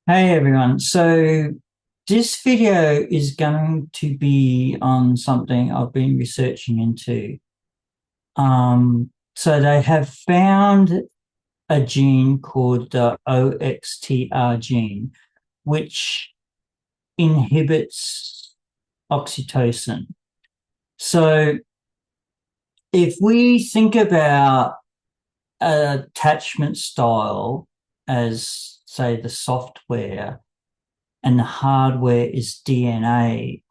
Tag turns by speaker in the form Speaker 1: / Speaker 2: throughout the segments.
Speaker 1: Hey everyone. So this video is going to be on something I've been researching into. So they have found a gene called the OXTR gene, which inhibits oxytocin. So if we think about attachment style as, say, the software, and the hardware is DNA.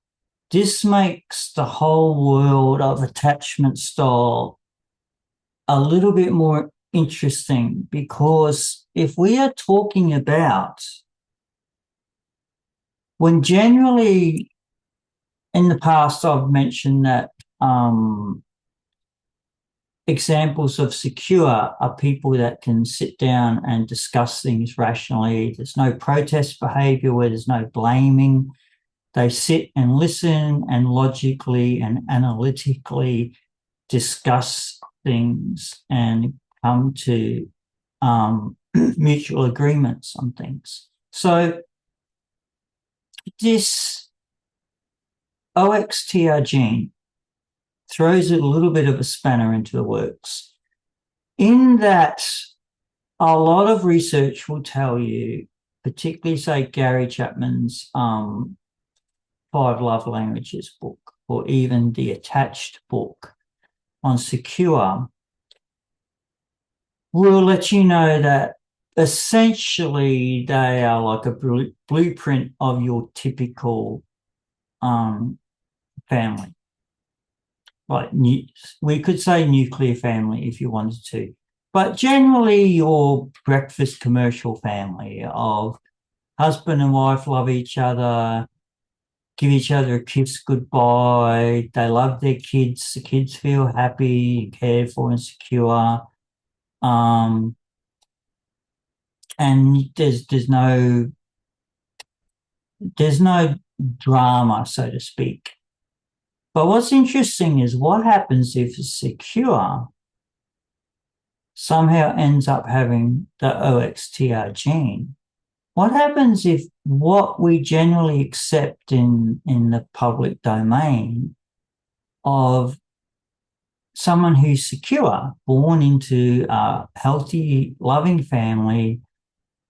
Speaker 1: This makes the whole world of attachment style a little bit more interesting because if we are talking about when generally in the past I've mentioned that examples of secure are people that can sit down and discuss things rationally. There's no protest behavior where there's no blaming. They sit and listen and logically and analytically discuss things and come to mutual agreements on things. So this OXTR gene throws a little bit of a spanner into the works in that a lot of research will tell you, particularly say Gary Chapman's Five Love Languages book, or even the attached book on secure, will let you know that essentially they are like a blueprint of your typical family. Like we could say nuclear family if you wanted to, but generally your breakfast commercial family of husband and wife love each other, give each other a kiss goodbye. They love their kids. The kids feel happy, cared for, and secure. Um, and there's no drama, so to speak. But what's interesting is what happens if secure somehow ends up having the OXTR gene. What happens if what we generally accept in the public domain of someone who's secure, born into a healthy, loving family,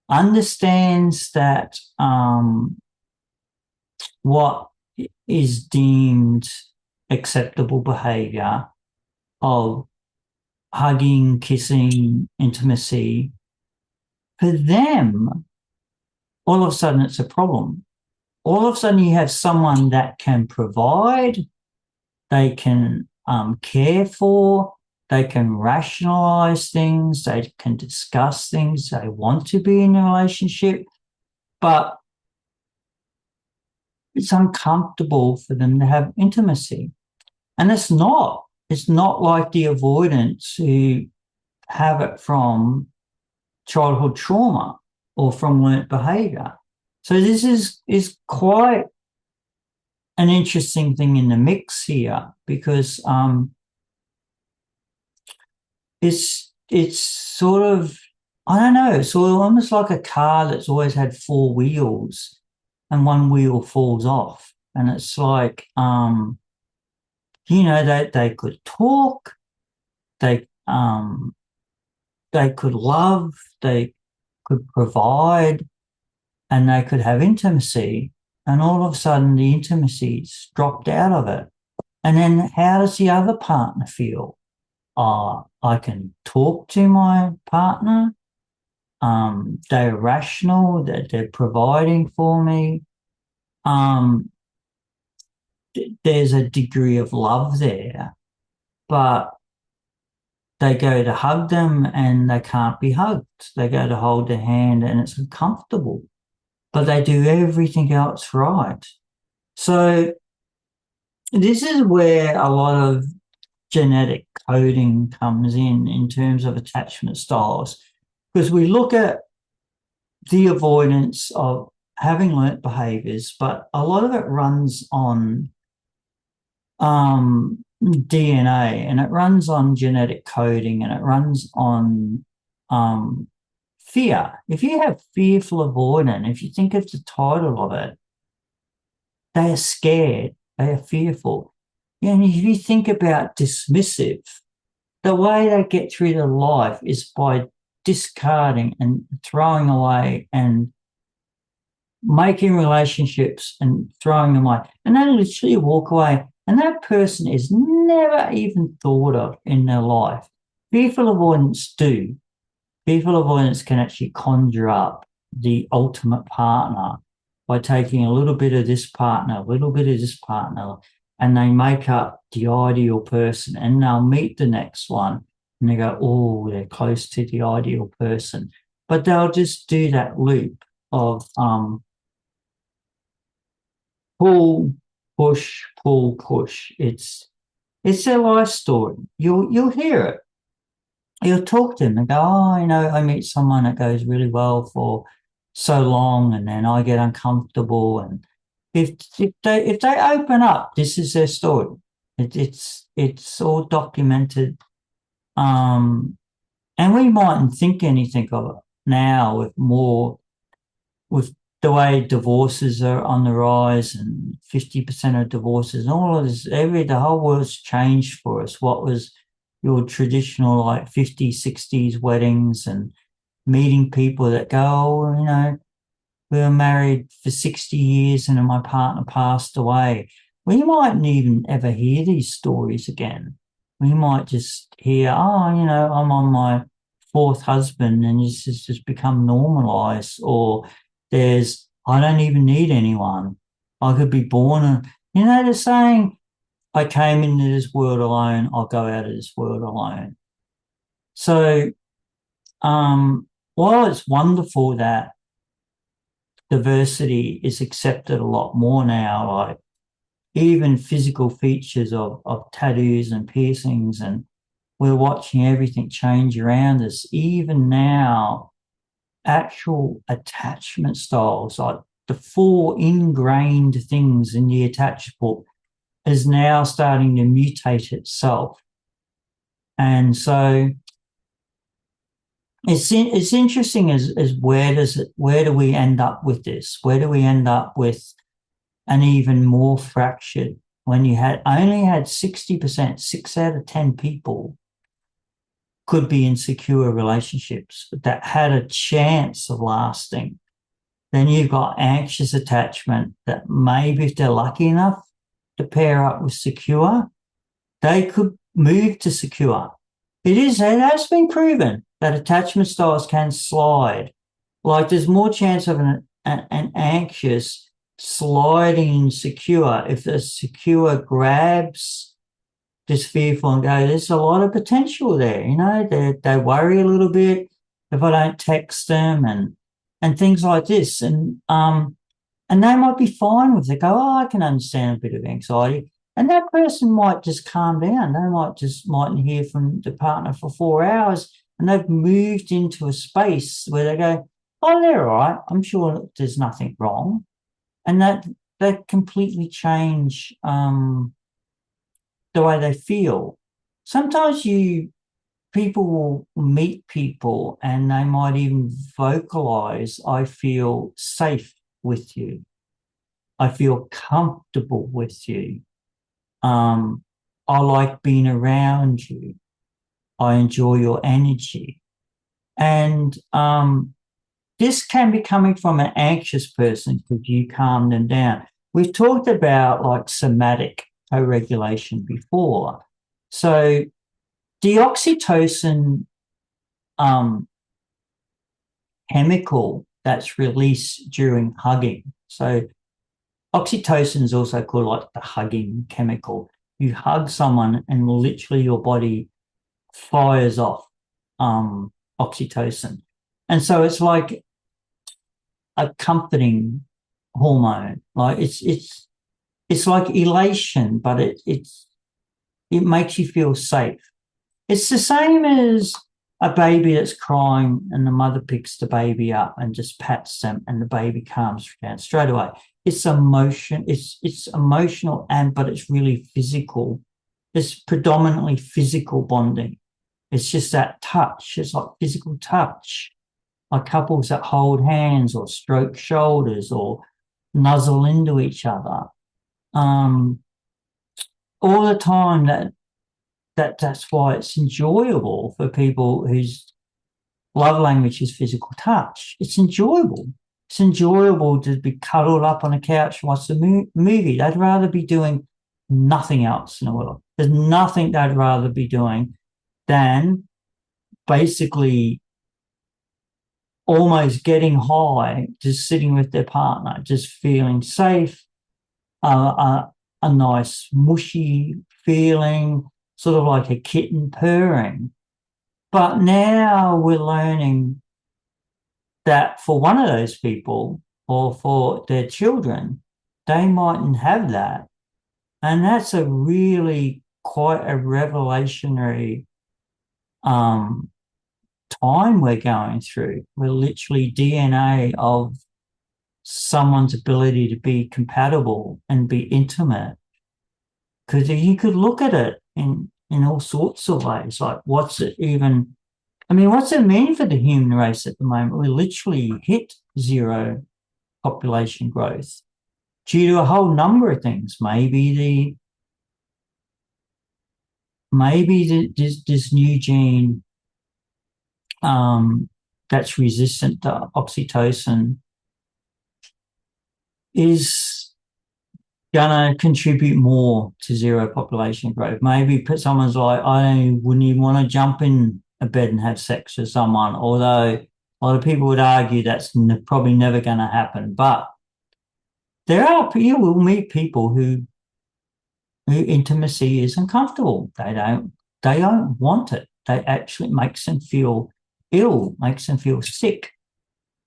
Speaker 1: understands that what is deemed acceptable behavior of hugging, kissing, intimacy, for them, all of a sudden it's a problem. All of a sudden you have someone that can provide, they can care for, they can rationalize things, they can discuss things, they want to be in a relationship, but it's uncomfortable for them to have intimacy. And it's not like the avoidants who have it from childhood trauma or from learnt behavior. So this is quite an interesting thing in the mix here because it's sort of, I don't know, it's sort of almost like a car that's always had four wheels and one wheel falls off. And it's like they could talk, they they could love, they could provide, and they could have intimacy. And all of a sudden the intimacy's dropped out of it. And then how does the other partner feel? I can talk to my partner. They're rational, that they're providing for me. Um, there's a degree of love there, but they go to hug them and they can't be hugged. They go to hold their hand and it's uncomfortable, but they do everything else right. So this is where a lot of genetic coding comes in terms of attachment styles, because we look at the avoidance of having learnt behaviors, but a lot of it runs on DNA and it runs on genetic coding and it runs on fear. If you have fearful avoidant, if you think of the title of it, they are scared, they are fearful. And if you think about dismissive, the way they get through their life is by discarding and throwing away and making relationships and throwing them away. And they literally walk away. And that person is never even thought of in their life. Fearful avoidance do. Fearful avoidance can actually conjure up the ultimate partner by taking a little bit of this partner, a little bit of this partner, and they make up the ideal person, and they'll meet the next one and they go, oh, they're close to the ideal person. But they'll just do that loop of pull, push, pull, push. It's their life story. You'll hear it. You'll talk to them and go, oh, I meet someone that goes really well for so long, and then I get uncomfortable. And if they open up, this is their story. It's all documented. And we mightn't think anything of it now with the way divorces are on the rise, and 50% of divorces and all of this, the whole world's changed for us. What was your traditional like 50s, 60s weddings and meeting people that go, oh, we were married for 60 years and then my partner passed away. We mightn't even ever hear these stories again. We might just hear, I'm on my fourth husband and this has just become normalized, or I don't even need anyone. I could be born. They're saying, I came into this world alone, I'll go out of this world alone. So while it's wonderful that diversity is accepted a lot more now, like even physical features of tattoos and piercings, and we're watching everything change around us, even now, actual attachment styles, like the four ingrained things in the attachment book, is now starting to mutate itself. And so it's interesting as where do we end up with this? Where do we end up with an even more fractured, when you only had 60%, 6 out of 10 people could be in secure relationships that had a chance of lasting. Then you've got anxious attachment that maybe if they're lucky enough to pair up with secure, they could move to secure. It has been proven that attachment styles can slide. Like there's more chance of an anxious sliding in secure if the secure grabs this fearful and go, there's a lot of potential there. They worry a little bit if I don't text them and things like this. And they might be fine with it. Go, I can understand a bit of anxiety. And that person might just calm down. They mightn't hear from the partner for 4 hours, and they've moved into a space where they go, oh, they're all right. I'm sure there's nothing wrong. And that completely change the way they feel. Sometimes people will meet people and they might even vocalize, I feel safe with you. I feel comfortable with you. I like being around you. I enjoy your energy. And this can be coming from an anxious person because you calm them down. We've talked about like somatic co-regulation before. So the oxytocin chemical that's released during hugging. So oxytocin is also called like the hugging chemical. You hug someone and literally your body fires off oxytocin. And so it's like a comforting hormone. Like it's like elation, but it makes you feel safe. It's the same as a baby that's crying and the mother picks the baby up and just pats them and the baby calms down straight away. It's emotion. It's emotional, but it's really physical. It's predominantly physical bonding. It's just that touch. It's like physical touch. like couples that hold hands or stroke shoulders or nuzzle into each other. Um, all the time that's why it's enjoyable for people whose love language is physical touch. It's enjoyable. It's enjoyable to be cuddled up on a couch and watch a movie. They'd rather be doing nothing else in the world. There's nothing they'd rather be doing than basically almost getting high, just sitting with their partner, just feeling safe, a nice mushy feeling, sort of like a kitten purring. But now we're learning that for one of those people or for their children, they mightn't have that. And that's a really quite a revelationary um, time we're going through. We're literally DNA of someone's ability to be compatible and be intimate. Because you could look at it in all sorts of ways. Like, what's it even? I mean, what's it mean for the human race at the moment? We literally hit zero population growth due to a whole number of things. This new gene that's resistant to oxytocin is going to contribute more to zero population growth. Maybe put someone's like, wouldn't even want to jump in a bed and have sex with someone, although a lot of people would argue that's probably never going to happen. But you will meet people who intimacy is uncomfortable. They don't want it. They actually makes them feel ill, makes them feel sick.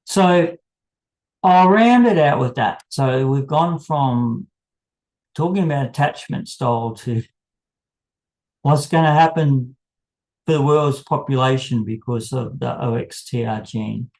Speaker 1: So I'll round it out with that. So we've gone from talking about attachment style to what's going to happen for the world's population because of the OXTR gene.